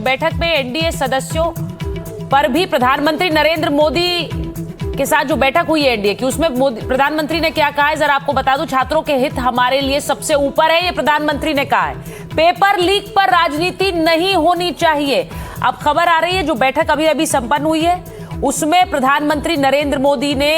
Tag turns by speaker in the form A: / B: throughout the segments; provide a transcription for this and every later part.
A: बैठक में एनडीए सदस्यों पर भी प्रधानमंत्री नरेंद्र मोदी के साथ जो बैठक हुई है एनडीए की, उसमें प्रधानमंत्री ने क्या कहा है जरा आपको बता दूं। छात्रों के हित हमारे लिए सबसे ऊपर है, ये प्रधानमंत्री ने कहा है। पेपर लीक पर राजनीति नहीं होनी चाहिए। अब खबर आ रही है जो बैठक अभी अभी संपन्न हुई है उसमें प्रधानमंत्री नरेंद्र मोदी ने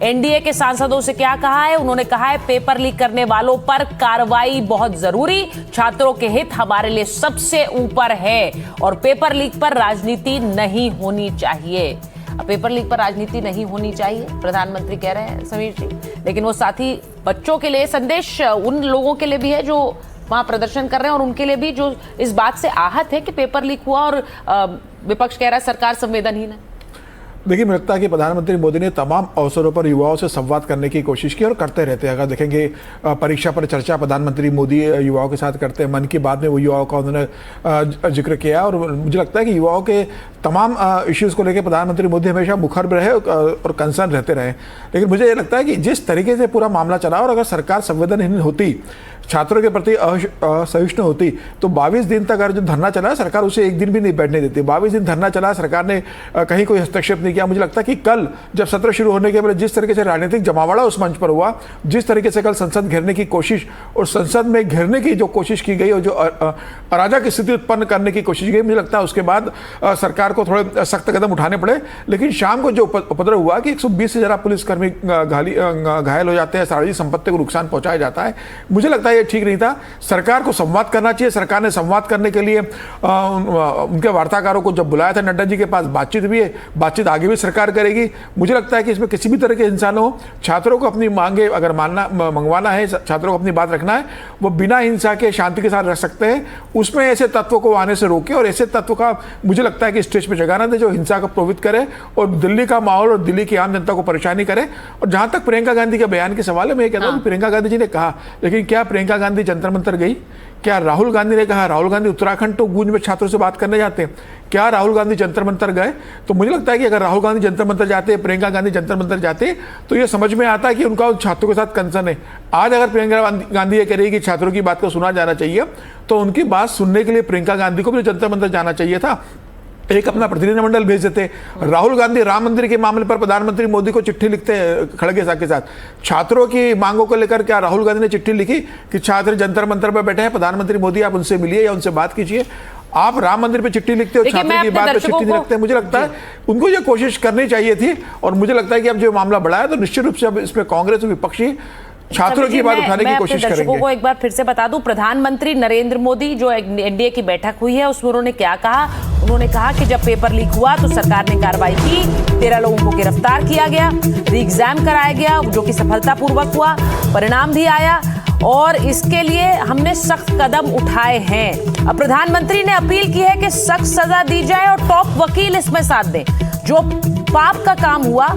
A: एनडीए के सांसदों से क्या कहा है। उन्होंने कहा है पेपर लीक करने वालों पर कार्रवाई बहुत जरूरी, छात्रों के हित हमारे लिए सबसे ऊपर है और पेपर लीक पर राजनीति नहीं होनी चाहिए। अब पेपर लीक पर राजनीति नहीं होनी चाहिए प्रधानमंत्री कह रहे हैं समीर जी, लेकिन वो साथ ही बच्चों के लिए संदेश उन लोगों के लिए भी है जो वहां प्रदर्शन कर रहे हैं और उनके लिए भी जो इस बात से आहत है कि पेपर लीक हुआ और विपक्ष कह रहा है सरकार संवेदनहीन है।
B: देखिए, मुझे लगता है कि प्रधानमंत्री मोदी ने तमाम अवसरों पर युवाओं से संवाद करने की कोशिश की और करते रहते हैं। अगर देखेंगे परीक्षा पर चर्चा प्रधानमंत्री मोदी युवाओं के साथ करते हैं, मन की बात में वो युवाओं का उन्होंने जिक्र किया और मुझे लगता है कि युवाओं के तमाम इश्यूज़ को लेकर प्रधानमंत्री मोदी हमेशा मुखर रहे और कंसर्न रहते रहे। लेकिन मुझे ये लगता है कि जिस तरीके से पूरा मामला चला और अगर सरकार संवेदनहीन होती, छात्रों के प्रति असहिष्णु होती तो 22 दिन तक अगर जो धरना चला सरकार उसे एक दिन भी नहीं बैठने देती। 22 दिन धरना चला, सरकार ने कहीं कोई हस्तक्षेप नहीं किया। मुझे लगता है कि कल जब सत्र शुरू होने के पहले जिस तरीके से राजनीतिक जमावड़ा उस मंच पर हुआ, जिस तरीके से कल संसद घेरने की कोशिश और संसद में घेरने की जो कोशिश की गई और जो अराजक स्थिति उत्पन्न करने की कोशिश की, मुझे लगता है उसके बाद सरकार को थोड़े सख्त कदम उठाने पड़े। लेकिन शाम को जो उपद्रव हुआ कि 120 से ज़्यादा पुलिसकर्मी घायल हो जाते हैं, सार्वजनिक संपत्ति को नुकसान पहुंचाया जाता है, मुझे लगता है ये ठीक नहीं था। सरकार को संवाद करना चाहिए। सरकार ने संवाद करने के लिए उनके वार्ताकारों को जब बुलाया था नड्डा जी के पास, बातचीत भी है, बातचीत आगे भी सरकार करेगी। मुझे लगता है कि इसमें किसी भी तरह के हिंसा न हो। छात्रों को अपनी मांगे अगर मंगवाना है, छात्रों को अपनी बात रखना है, वो बिना हिंसा के शांति के साथ रख सकते हैं। उसमें ऐसे तत्वों को आने से रोके और ऐसे तत्व का मुझे लगता है कि स्टेज पर जगह ना दे जो हिंसा को प्रवृत्त करे और दिल्ली का माहौल और दिल्ली की आम जनता को परेशानी करे। और जहां तक प्रियंका गांधी के बयान के सवाल है, मैं कहता हूं प्रियंका गांधी जी ने कहा, लेकिन क्या प्रियंका गांधी जंतर मंतर गई? क्या राहुल गांधी ने कहा? राहुल गांधी उत्तराखंड तो गूंज में छात्रों से बात करने जाते हैं, क्या राहुल गांधी जंतर मंतर गए? तो मुझे लगता है कि अगर राहुल गांधी जंतर मंतर जाते, प्रियंका गांधी जंतर मंतर जाते तो ये समझ में आता है कि उनका उन छात्रों के साथ कंसर्न है। आज अगर प्रियंका गांधी ये कह रही है कि छात्रों की बात को सुना जाना चाहिए, तो उनकी बात सुनने के लिए प्रियंका गांधी को भी जंतर मंतर जाना चाहिए था। एक अपना प्रतिनिधिमंडल भेज देते। राहुल गांधी राम मंदिर के मामले पर प्रधानमंत्री मोदी को चिट्ठी लिखते खड़गे साहब के साथ। छात्रों की मांगों को लेकर क्या राहुल गांधी ने चिट्ठी लिखी कि छात्र जंतर मंतर पर बैठे हैं, प्रधानमंत्री मोदी आप उनसे मिलिए या उनसे बात कीजिए? आप राम मंदिर पे चिट्ठी लिखते हो, छात्रों की बात पे चिट्ठी नहीं लिखते। मुझे लगता है उनको ये कोशिश करनी चाहिए थी और मुझे लगता है कि अब जो मामला बढ़ा है तो निश्चित रूप से अब इसमें कांग्रेस और विपक्षी छात्रों की बात उठाने की कोशिश करेंगे।
A: दर्शकों को एक बार फिर से बता दूं, प्रधानमंत्री नरेंद्र मोदी जो एनडीए की बैठक हुई है उसमें उन्होंने क्या कहा। उन्होंने कहा कि जब पेपर लीक हुआ तो सरकार ने कार्रवाई की, 13 लोगों को गिरफ्तार किया गया, री एग्जाम कराया गया जो कि सफलतापूर्वक हुआ, परिणाम भी आया और इसके लिए हमने सख्त कदम उठाए हैं। अब प्रधानमंत्री ने अपील की है कि सख्त सजा दी जाए और टॉप वकील इसमें साथ दें। जो पाप का काम हुआ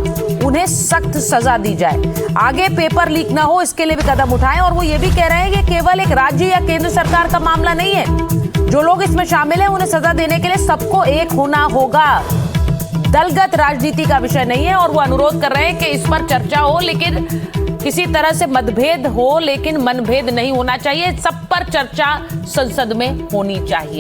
A: उन्हें सख्त सजा दी जाए, आगे पेपर लीक ना हो इसके लिए भी कदम उठाएं। और वो ये भी कह रहे हैं कि केवल एक राज्य या केंद्र सरकार का मामला नहीं है, जो लोग इसमें शामिल हैं उन्हें सजा देने के लिए सबको एक होना होगा। दलगत राजनीति का विषय नहीं है और वो अनुरोध कर रहे हैं कि इस पर चर्चा हो, लेकिन किसी तरह से मतभेद हो लेकिन मनभेद नहीं होना चाहिए। सब पर चर्चा संसद में होनी चाहिए।